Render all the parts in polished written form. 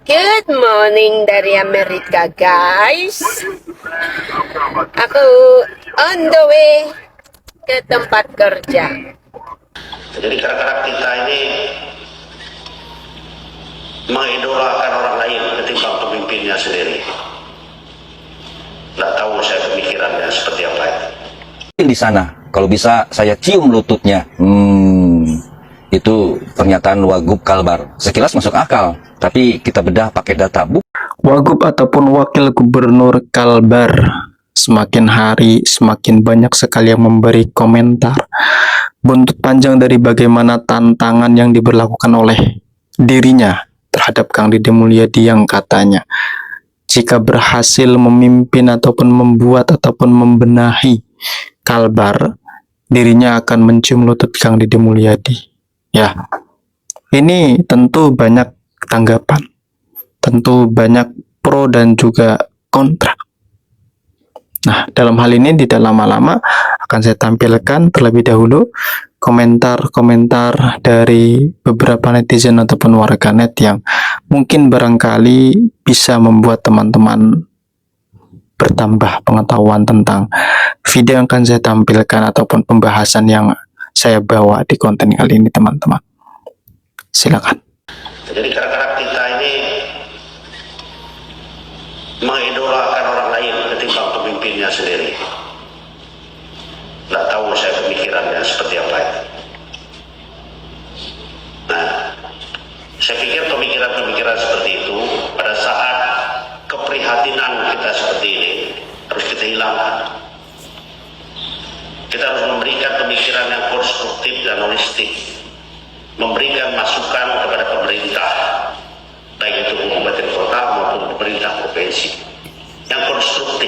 Good morning dari Amerika, guys. Aku on the way ke tempat kerja. Jadi kadang-kadang kita ini mengidolakan orang lain ketimbang pemimpinnya sendiri. Nggak tahu saya pemikirannya seperti apa itu. Di sana, kalau bisa saya cium lututnya. Itu pernyataan Wagub Kalbar. Sekilas masuk akal, tapi kita bedah pakai data. Wagub ataupun Wakil Gubernur Kalbar semakin hari semakin banyak sekali yang memberi komentar buntut panjang dari bagaimana tantangan yang diberlakukan oleh dirinya terhadap Kang Deddy Mulyadi yang katanya jika berhasil memimpin ataupun membuat ataupun membenahi Kalbar, dirinya akan mencium lutut Kang Deddy Mulyadi. Ya, ini tentu banyak tanggapan, tentu banyak pro dan juga kontra. Nah, dalam hal ini tidak lama-lama akan saya tampilkan terlebih dahulu komentar-komentar dari beberapa netizen ataupun warganet yang mungkin barangkali bisa membuat teman-teman bertambah pengetahuan tentang video yang akan saya tampilkan ataupun pembahasan yang saya bawa di konten kali ini, teman-teman. Silakan. Jadi kadang-kadang kita ini mengidolakan orang lain ketimbang pemimpinnya sendiri. Nggak tahu saya pemikirannya seperti apa itu. Nah, saya pikir pemikiran-pemikiran seperti itu pada saat keprihatinan kita seperti ini harus kita hilangkan. Kita harus memberikan pemikiran yang konstruktif dan holistik, memberikan masukan kepada pemerintah, baik itu kabupaten kota maupun pemerintah provinsi, yang konstruktif.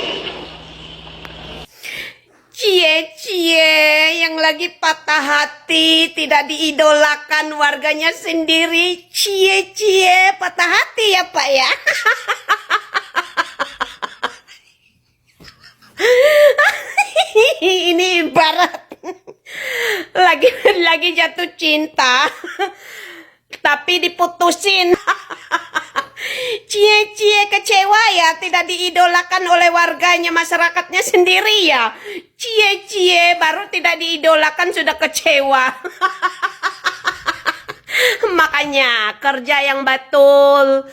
Cie-cie yang lagi patah hati, tidak diidolakan warganya sendiri. Cie-cie patah hati ya Pak ya. Ini ibarat lagi jatuh cinta tapi diputusin. Cie-cie kecewa ya, tidak diidolakan oleh warganya, masyarakatnya sendiri ya. Cie-cie baru tidak diidolakan sudah kecewa. Makanya kerja yang betul,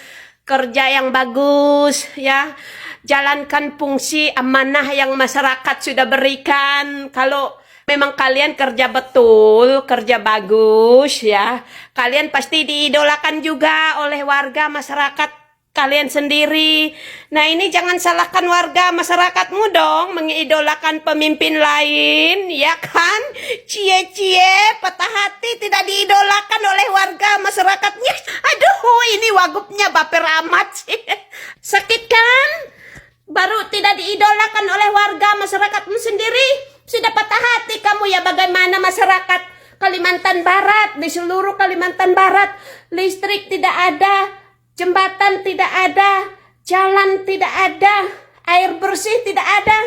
kerja yang bagus ya. Jalankan fungsi amanah yang masyarakat sudah berikan. Kalau memang kalian kerja betul, kerja bagus ya, kalian pasti diidolakan juga oleh warga masyarakat kalian sendiri. Nah ini jangan salahkan warga masyarakatmu dong mengidolakan pemimpin lain, ya kan? Cie-cie patah hati tidak diidolakan oleh warga masyarakatnya. Aduh, ini Wagubnya baper amat sih. Sakit kan? Baru tidak diidolakan oleh warga masyarakatmu sendiri. Sudah patah hati kamu ya. Bagaimana masyarakat Kalimantan Barat, di seluruh Kalimantan Barat, listrik tidak ada, jembatan tidak ada, jalan tidak ada, air bersih tidak ada.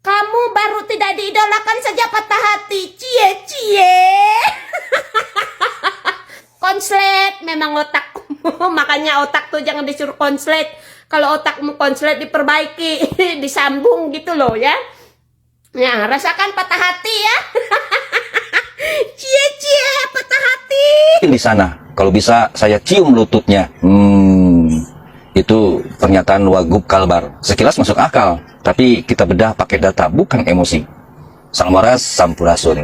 Kamu baru tidak diidolakan saja patah hati. Cie-cie. Konslet memang otakmu. Makanya otak tuh jangan disuruh konslet. Kalau otakmu konslet diperbaiki, disambung gitu loh ya. Nah, rasakan patah hati ya. Cie-cie patah hati. Di sana, kalau bisa saya cium lututnya. Itu pernyataan Wagub Kalbar. Sekilas masuk akal, tapi kita bedah pakai data, bukan emosi. Salam waras, sampurasun.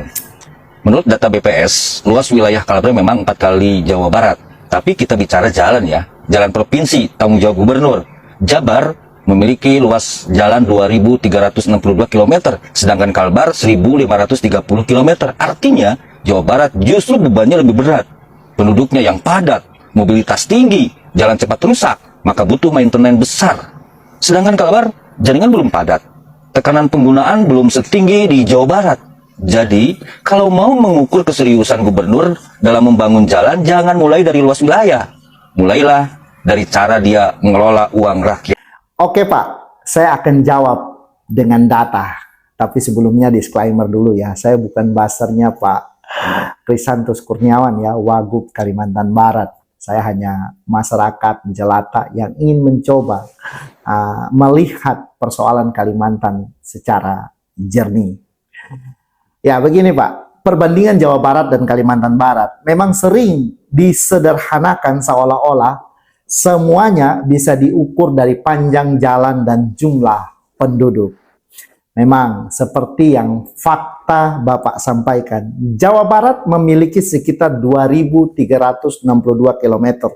Menurut data BPS, luas wilayah Kalbar memang 4 kali Jawa Barat. Tapi kita bicara jalan ya, jalan provinsi, tanggung jawab gubernur. Jabar memiliki luas jalan 2.362 km, sedangkan Kalbar 1.530 km. Artinya, Jawa Barat justru bebannya lebih berat. Penduduknya yang padat, mobilitas tinggi, jalan cepat rusak, maka butuh maintenance besar. Sedangkan Kalbar, jaringan belum padat. Tekanan penggunaan belum setinggi di Jawa Barat. Jadi, kalau mau mengukur keseriusan gubernur dalam membangun jalan, jangan mulai dari luas wilayah. Mulailah dari cara dia mengelola uang rakyat. Oke Pak, saya akan jawab dengan data. Tapi sebelumnya disclaimer dulu ya, saya bukan buzzernya Pak Krisantus Kurniawan ya, Wagub Kalimantan Barat. Saya hanya masyarakat jelata yang ingin mencoba melihat persoalan Kalimantan secara jernih. Ya, begini Pak, perbandingan Jawa Barat dan Kalimantan Barat memang sering disederhanakan seolah-olah semuanya bisa diukur dari panjang jalan dan jumlah penduduk. Memang seperti yang fakta Bapak sampaikan, Jawa Barat memiliki sekitar 2.362 km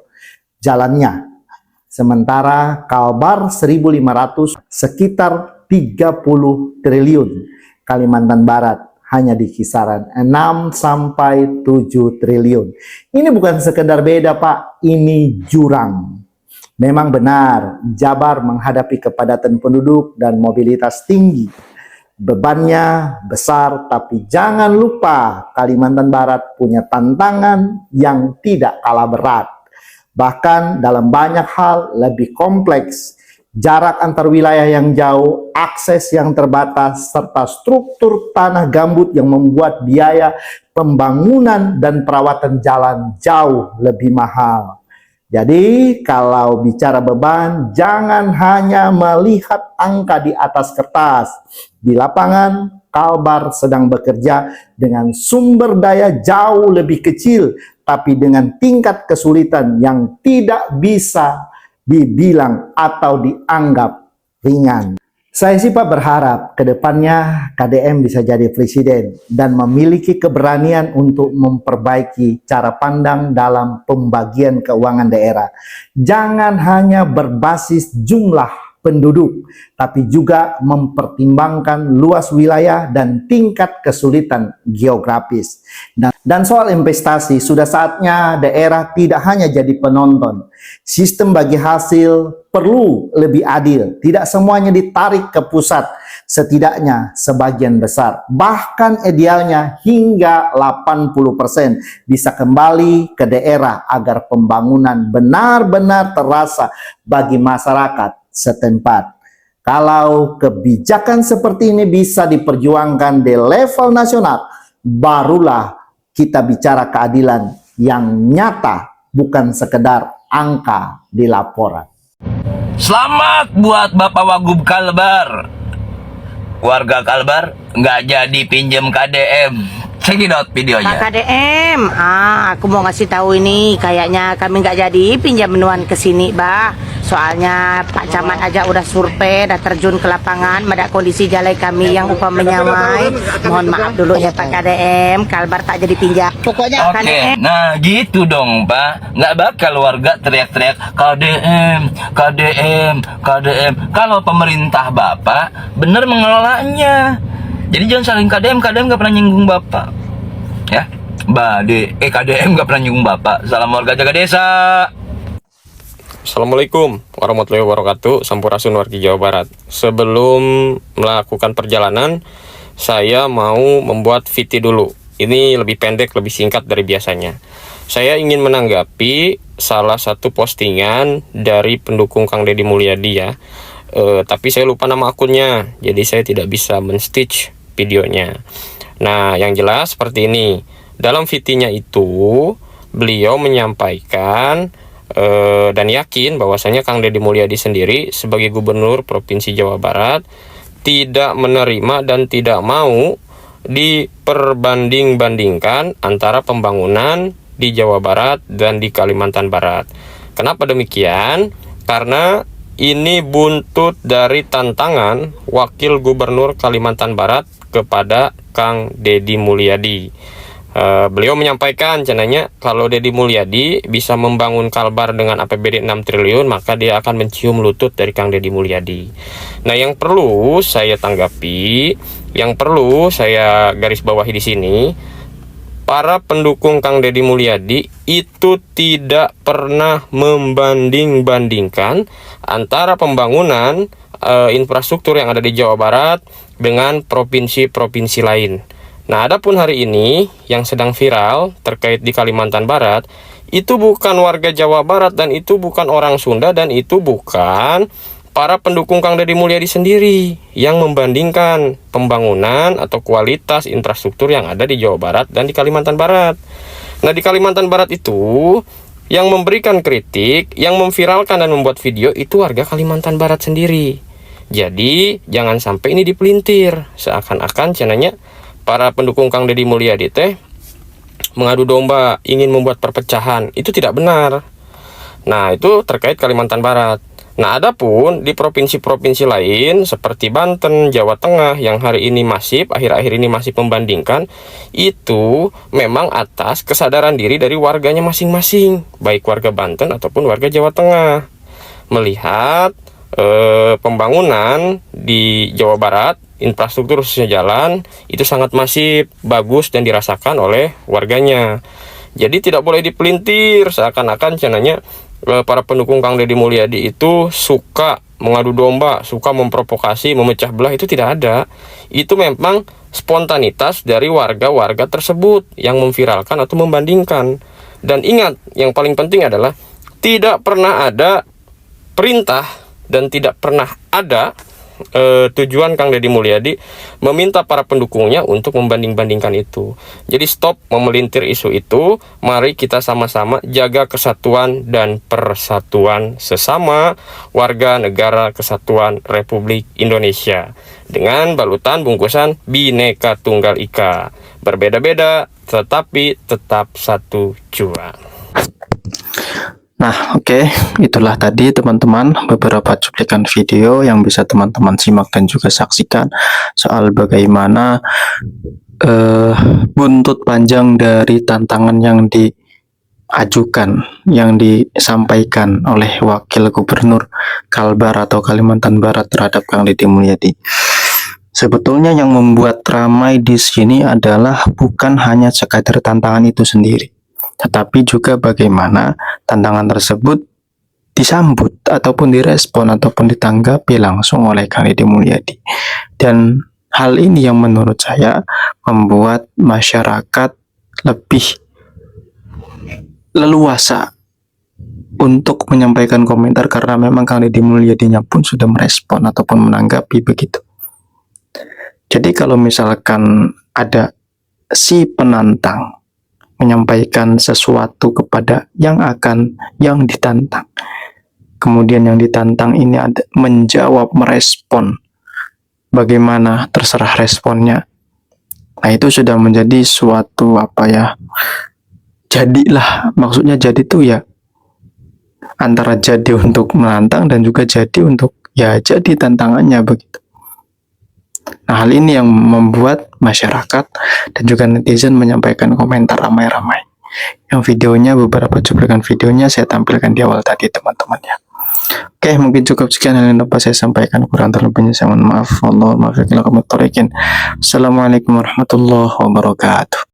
jalannya. Sementara Kalbar 1.500, sekitar 30 triliun. Kalimantan Barat hanya di kisaran 6 sampai 7 triliun. Ini bukan sekedar beda Pak, ini jurang. Memang benar, Jabar menghadapi kepadatan penduduk dan mobilitas tinggi. Bebannya besar, tapi jangan lupa Kalimantan Barat punya tantangan yang tidak kalah berat. Bahkan dalam banyak hal lebih kompleks. Jarak antar wilayah yang jauh, akses yang terbatas, serta struktur tanah gambut yang membuat biaya pembangunan dan perawatan jalan jauh lebih mahal. Jadi kalau bicara beban, jangan hanya melihat angka di atas kertas. Di lapangan, Kalbar sedang bekerja dengan sumber daya jauh lebih kecil, tapi dengan tingkat kesulitan yang tidak bisa dibilang atau dianggap ringan. Saya sih Pak berharap ke depannya KDM bisa jadi presiden dan memiliki keberanian untuk memperbaiki cara pandang dalam pembagian keuangan daerah. Jangan hanya berbasis jumlah penduduk, tapi juga mempertimbangkan luas wilayah dan tingkat kesulitan geografis. Dan soal investasi, sudah saatnya daerah tidak hanya jadi penonton. Sistem bagi hasil perlu lebih adil, tidak semuanya ditarik ke pusat, setidaknya sebagian besar, bahkan idealnya hingga 80% bisa kembali ke daerah agar pembangunan benar-benar terasa bagi masyarakat setempat. Kalau kebijakan seperti ini bisa diperjuangkan di level nasional, barulah kita bicara keadilan yang nyata, bukan sekedar angka di laporan. Selamat buat Bapak Wagub Kalbar. Warga Kalbar nggak jadi pinjam KDM. Check it out videonya. Pak KDM, aku mau ngasih tahu ini, kayaknya kami nggak jadi pinjam menuan ke sini, bah. Soalnya Pak Camat aja udah survei, udah terjun ke lapangan, pada kondisi jalan kami yang upah menyamai. Mohon maaf dulu ya Pak KDM, Kalbar tak jadi pinjam. Pokoknya Oke, KDM. nah gitu dong Pak. Nggak bakal warga teriak-teriak KDM, KDM, KDM. Kalau pemerintah Bapak bener mengelolanya. Jadi jangan saling KDM nggak pernah nyinggung Bapak. Ya, KDM nggak pernah nyinggung Bapak. Salam warga jaga desa. Assalamualaikum warahmatullahi wabarakatuh. Sampurasun wargi Jawa Barat. Sebelum melakukan perjalanan, saya mau membuat VT dulu. Ini lebih pendek, lebih singkat dari biasanya. Saya ingin menanggapi salah satu postingan dari pendukung Kang Deddy Mulyadi ya. Tapi saya lupa nama akunnya, jadi saya tidak bisa men-stitch videonya. Nah, yang jelas seperti ini. Dalam VT-nya itu, beliau menyampaikan dan yakin bahwasanya Kang Deddy Mulyadi sendiri sebagai Gubernur Provinsi Jawa Barat tidak menerima dan tidak mau diperbanding-bandingkan antara pembangunan di Jawa Barat dan di Kalimantan Barat. Kenapa demikian? Karena ini buntut dari tantangan Wakil Gubernur Kalimantan Barat kepada Kang Deddy Mulyadi. Beliau menyampaikan cenanya kalau Deddy Mulyadi bisa membangun Kalbar dengan APBD 6 triliun, maka dia akan mencium lutut dari Kang Deddy Mulyadi. Nah, yang perlu saya tanggapi, yang perlu saya garis bawahi di sini, para pendukung Kang Deddy Mulyadi itu tidak pernah membanding-bandingkan antara pembangunan infrastruktur yang ada di Jawa Barat dengan provinsi-provinsi lain. Nah, adapun hari ini yang sedang viral terkait di Kalimantan Barat, itu bukan warga Jawa Barat dan itu bukan orang Sunda dan itu bukan para pendukung Kang Deddy Mulyadi sendiri yang membandingkan pembangunan atau kualitas infrastruktur yang ada di Jawa Barat dan di Kalimantan Barat. Nah, di Kalimantan Barat itu yang memberikan kritik, yang memviralkan dan membuat video itu warga Kalimantan Barat sendiri. Jadi jangan sampai ini dipelintir, seakan-akan cenanya para pendukung Kang Deddy Mulyadi teh mengadu domba ingin membuat perpecahan. Itu tidak benar. Nah, itu terkait Kalimantan Barat. Nah, adapun di provinsi-provinsi lain seperti Banten, Jawa Tengah yang hari ini akhir-akhir ini masih membandingkan, itu memang atas kesadaran diri dari warganya masing-masing, baik warga Banten ataupun warga Jawa Tengah. Melihat pembangunan di Jawa Barat, infrastruktur khususnya jalan, itu sangat masif, bagus dan dirasakan oleh warganya. Jadi tidak boleh dipelintir seakan-akan cenanya para pendukung Kang Deddy Mulyadi itu suka mengadu domba, suka memprovokasi, memecah belah. Itu tidak ada. Itu memang spontanitas dari warga-warga tersebut yang memviralkan atau membandingkan. Dan ingat, yang paling penting adalah tidak pernah ada perintah dan tidak pernah ada tujuan Kang Deddy Mulyadi meminta para pendukungnya untuk membanding-bandingkan itu. Jadi stop memelintir isu itu. Mari kita sama-sama jaga kesatuan dan persatuan sesama warga negara kesatuan Republik Indonesia dengan balutan bungkusan Bhinneka Tunggal Ika. Berbeda-beda tetapi tetap satu jua. Nah, oke, itulah tadi teman-teman beberapa cuplikan video yang bisa teman-teman simak dan juga saksikan soal bagaimana buntut panjang dari tantangan yang diajukan, yang disampaikan oleh Wakil Gubernur Kalbar atau Kalimantan Barat terhadap Kang Deddy Mulyadi. Sebetulnya yang membuat ramai di sini adalah bukan hanya sekadar tantangan itu sendiri, tetapi juga bagaimana tantangan tersebut disambut ataupun direspon ataupun ditanggapi langsung oleh Kang Deddy Mulyadi. Dan hal ini yang menurut saya membuat masyarakat lebih leluasa untuk menyampaikan komentar karena memang Kang Deddy Mulyadinya pun sudah merespon ataupun menanggapi begitu. Jadi kalau misalkan ada si penantang menyampaikan sesuatu kepada yang ditantang, kemudian yang ditantang ini menjawab, merespon, bagaimana terserah responnya. Nah, itu sudah menjadi suatu jadilah, maksudnya jadi itu ya antara jadi untuk menantang dan juga jadi untuk jadi tantangannya begitu. Nah, hal ini yang membuat masyarakat dan juga netizen menyampaikan komentar ramai-ramai. Yang videonya, beberapa cuplikan videonya saya tampilkan di awal tadi teman-teman ya. Oke, mungkin cukup sekian yang dapat saya sampaikan. Kurang terlebihnya saya mohon maaf. Assalamualaikum warahmatullahi wabarakatuh.